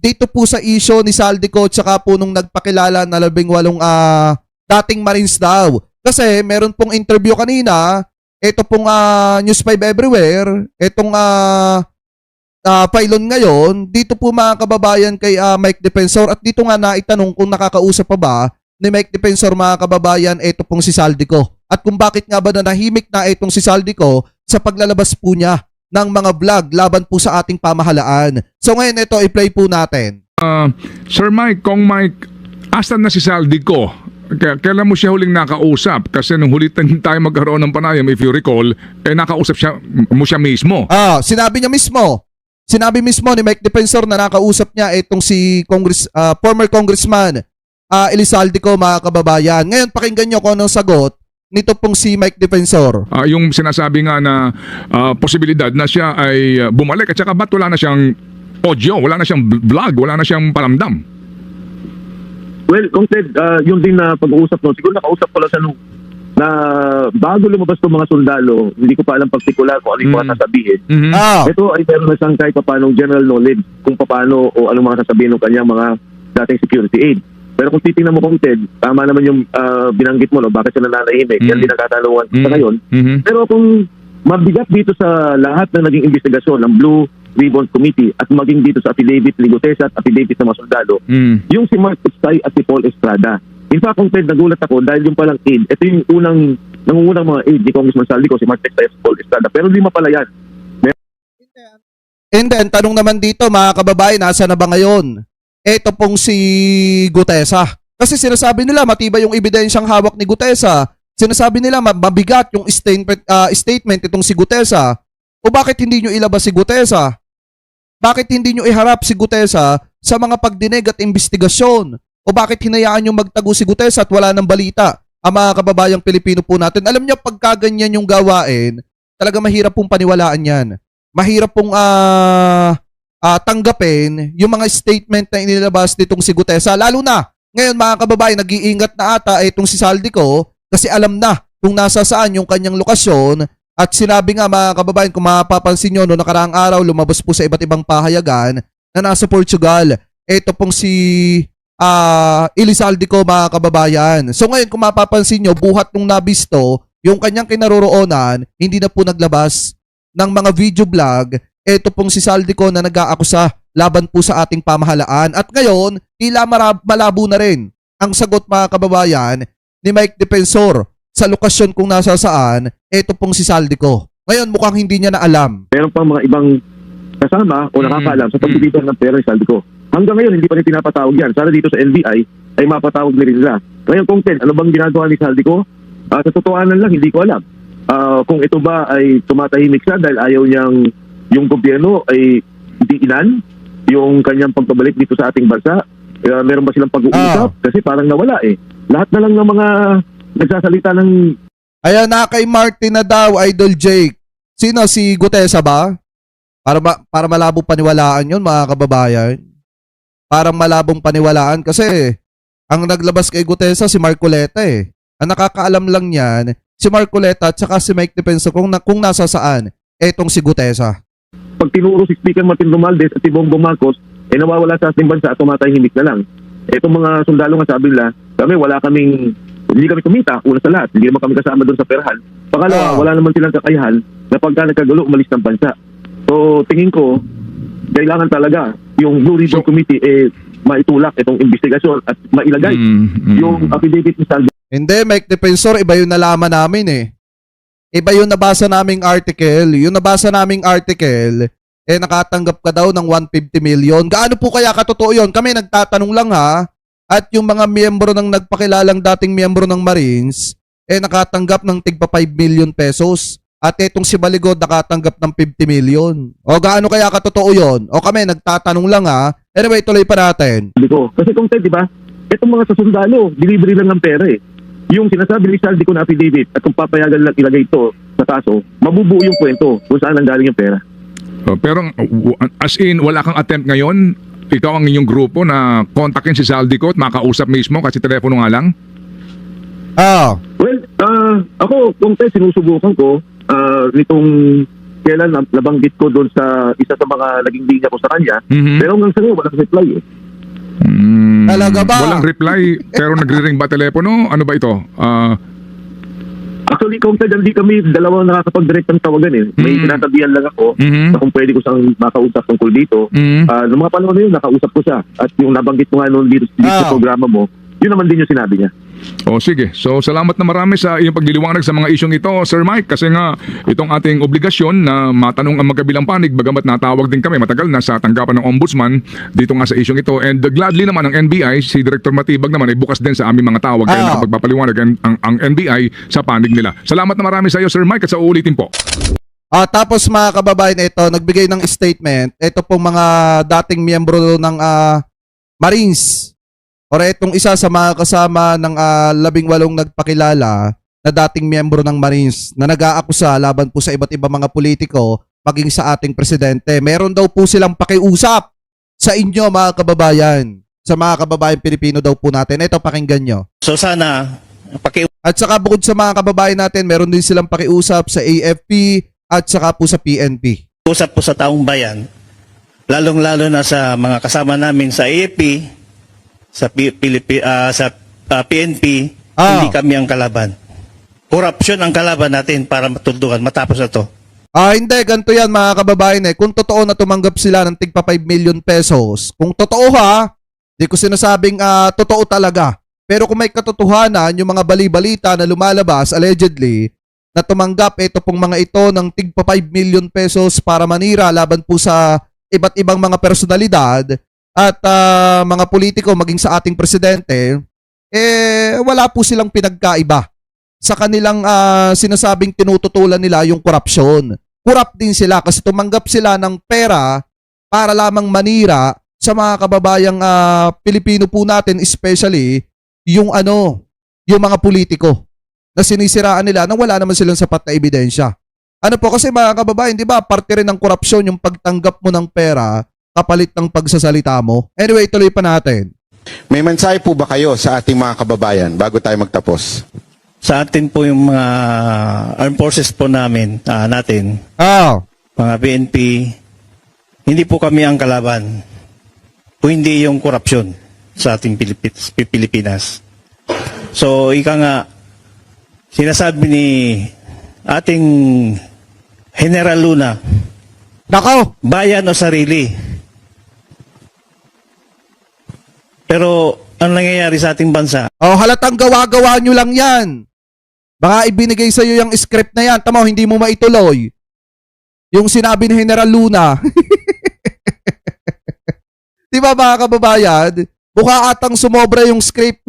dito po sa issue ni Saldico tsaka po nung nagpakilala na 18 dating Marines daw. Kasi meron pong interview kanina, ito pong News 5 Everywhere, itong pylon ngayon, dito po mga kababayan kay Mike Defensor at dito nga naitanong kung nakakausap pa ba ni Mike Defensor mga kababayan, ito pong si Saldico. At kung bakit nga ba nanahimik na itong si Saldico sa paglalabas po niya ng mga vlog laban po sa ating pamahalaan. So ngayon ito, i-play po natin. Sir Mike, Kong Mike, asan na si Saldico? Kailan mo siya huling nakausap? Kasi nung huli tayo magkaroon ng panayam, if you recall, nakausap mo siya mismo. Sinabi niya mismo. Sinabi mismo ni Mike Defensor na nakausap niya itong si former Congressman Elisaldico mga kababayan. Ngayon pakinggan niyo kung anong sagot nito pong si Mike Defensor. Yung sinasabi nga na posibilidad na siya ay bumalik at saka ba't wala na siyang audio, wala na siyang vlog, wala na siyang paramdam? Well, kung Ted, yung din na pag-uusap no, siguro nakausap ko lang sa nung na bago lumabas itong mga sundalo, hindi ko pa alam partikular kung ano yung mga sasabihin. Ito ay meron na siyang kahit paano general knowledge kung paano o anong mga sasabihin ng kanyang mga dating security aid. Pero kung titingnan mo kung Ted, tama naman yung binanggit mo, no, bakit siya nananahimik, yan din ang katanungan sa ngayon. Pero kung mabigat dito sa lahat ng naging investigasyon ng Blue Ribbon Committee at maging dito sa affidavit ni Gutesa at affidavit ng mga sundalo, yung si Mark Estay at si Paul Estrada. In fact, kung Ted, nagulat ako dahil yung palang aid, ito yung nangungunang mga aid ni Congressman Saldico, si Mark Estay at si Paul Estrada. Pero 5 pala yan. And then, tanong naman dito mga kababayan, nasa na ba ngayon? Ito pong si Gutesa. Kasi sinasabi nila matibay yung ebidensyang hawak ni Gutesa. Sinasabi nila mabigat yung statement itong si Gutesa. O bakit hindi nyo ilabas si Gutesa? Bakit hindi nyo iharap si Gutesa sa mga pagdinig at investigasyon? O bakit hinayaan nyo magtago si Gutesa at wala ng balita ang mga kababayang Pilipino po natin? Alam nyo, pagka ganyan yung gawain, talaga mahirap pong paniwalaan yan. Mahirap pong tanggapin yung mga statement na inilabas nitong si Gutesa. Lalo na, ngayon mga kababayan, nag-iingat na ata itong si Saldico kasi alam na kung nasa saan yung kanyang lokasyon. At sinabi nga mga kababayan, kung mapapansin nyo, no, nakaraang araw, lumabas po sa iba't ibang pahayagan na nasa Portugal. Ito pong si Elisaldico mga kababayan. So ngayon, kung mapapansin nyo, buhat nung nabisto, yung kanyang kinaroroonan, hindi na po naglabas ng mga video vlog. Ito pong si Saldico na nag-aakusa laban po sa ating pamahalaan. At ngayon, tila malabo na rin ang sagot mga kababayan ni Mike Defensor sa lokasyon kung nasa saan, ito pong si Saldico. Ngayon, mukhang hindi niya na alam. Meron pang mga ibang kasama o nakakaalam sa pagbibitan ng pera ni Saldico. Hanggang ngayon, hindi pa rin pinapatawag yan. Sana dito sa NBI ay mapatawag na rin nila. Ngayon, kung Ted, ano bang ginagawa ni Saldico? Sa totohanan lang, hindi ko alam. Kung ito ba ay tumatahimik siya dahil ayaw niyang yung gobyerno ay diinan yung kanyang pagpabalik dito sa ating bansa. Meron ba silang pag-uusap? Kasi parang nawala eh. Lahat na lang ng mga nagsasalita ng... Ayan na kay Martin na daw, Idol Jake. Sino? Si Gutesa ba? Para malabong paniwalaan yun mga kababayan. Parang malabong paniwalaan kasi ang naglabas kay Gutesa si Marcoleta eh. Ang nakakaalam lang yan, si Marcoleta at saka si Mike Defensor kung nasa saan, etong si Gutesa. Pag tinuro si Speaker Martin Romualdez at si Bongbong Marcos, nawawala sa ating bansa at tumatahimik na lang. Itong mga sundalo nga sabi nila, hindi kami kumita, una sa lahat, hindi naman kami kasama doon sa perahan. Pangalawa, wala naman silang kakayahan na pagka nagkagulo, umalis ng bansa. So, tingin ko, kailangan talaga yung Blue Ribbon Committee maitulak itong investigasyon at mailagay yung affidavit ni Saldico. Hindi, Mike Defensor, iba yung nalaman namin eh. Iba yung nabasa naming article. Yung nabasa naming article, nakatanggap ka daw ng 150 million. Gaano po kaya katotoo yun? Kami nagtatanong lang ha. At yung mga miyembro ng nagpakilalang dating miyembro ng Marines, nakatanggap ng tigpa 5 million pesos. At itong si Baligod nakatanggap ng 50 million. O gaano kaya katotoo yun? O kami nagtatanong lang ha. Anyway, tuloy pa natin. Kasi kung di ba, itong mga sasundalo, delivery lang ng pera eh. Yung sinasabi ni Saldico na affidavit at kung papayagan lang ilagay ito sa kaso, mabubuo yung kwento kung saan nanggaling yung pera. Pero as in, wala kang attempt ngayon? Ikaw ang inyong grupo na kontakin si Saldico at makausap mismo kasi telepono nga lang? Well, ako, kung sinusubukan ko, nitong kailan nabanggit ko doon sa isa sa mga naging linya ko sa kanya. Mhm. Pero hanggang sa ngayon, walang reply eh. Talaga ba? Walang reply pero nagre-ring ba telepono? Ano ba ito? Actually, kung hindi kami dalawang nakakapag-direct ng tawagan eh. May sinasabihan lang ako na kung pwede ko siyang makausap tungkol dito. Noong mga panahon na yun, nakausap ko siya. At yung nabanggit mo nga noon dito sa programa mo, yun naman din yung sinabi niya. O sige, so salamat na marami sa iyong pagliliwanag sa mga isyong ito, Sir Mike, kasi nga itong ating obligasyon na matanong ang magkabilang panig, bagamat natawag din kami matagal na sa tanggapan ng Ombudsman dito nga sa isyong ito, and gladly naman ang NBI, si Director Matibag naman ay bukas din sa aming mga tawag kaya nakapagpapaliwanag ang NBI sa panig nila. Salamat na marami sa iyo, Sir Mike, at sa uulitin po. Tapos mga kababayan, ito, nagbigay ng statement, ito pong mga dating miyembro ng Marines. Or itong isa sa mga kasama ng 18 nagpakilala na dating miyembro ng Marines na nag-aakusa laban po sa iba't ibang mga politiko maging sa ating presidente. Meron daw po silang pakiusap sa inyo mga kababayan. Sa mga kababayan Pilipino daw po natin. Ito, pakinggan nyo. So sana At saka bukod sa mga kababayan natin, meron din silang pakiusap sa AFP at saka po sa PNP. usap po sa taong bayan, lalong-lalo na sa mga kasama namin sa AFP, sa PNP, hindi kami ang kalaban. Korupsyon ang kalaban natin para matuldukan, matapos na to. Hindi, ganito yan mga kababayan eh. Kung totoo na tumanggap sila ng tigpa 5 million pesos, kung totoo ha, di ko sinasabing totoo talaga. Pero kung may katotohanan, yung mga bali-balita na lumalabas, allegedly, na tumanggap ito pong mga ito ng tigpa 5 million pesos para manira laban po sa iba't ibang mga personalidad at mga politiko maging sa ating presidente, wala po silang pinagkaiba sa kanilang sinasabing tinututulan nila yung korupsyon. Corrupt din sila kasi tumanggap sila ng pera para lamang manira sa mga kababayang Pilipino po natin, especially yung mga politiko na sinisiraan nila na wala naman silang sapat na ebidensya. Ano po kasi mga kababayan, di ba, parte rin ng korupsyon yung pagtanggap mo ng pera kapalit ng pagsasalita mo. Anyway, tuloy pa natin. May mensahe po ba kayo sa ating mga kababayan bago tayo magtapos? Sa atin po yung mga armed forces po natin, mga PNP, hindi po kami ang kalaban. O hindi yung korupsyon sa ating Pilipinas. So, ika nga, sinasabi ni ating General Luna, Nako! bayan o sarili. Pero, ang nangyayari sa ating bansa, Halatang gawa-gawa nyo lang yan. Baka ibinigay sa'yo yung script na yan. Tama, hindi mo maituloy. Yung sinabi ni General Luna. Di ba mga kababayan? Mukha atang sumobra yung script.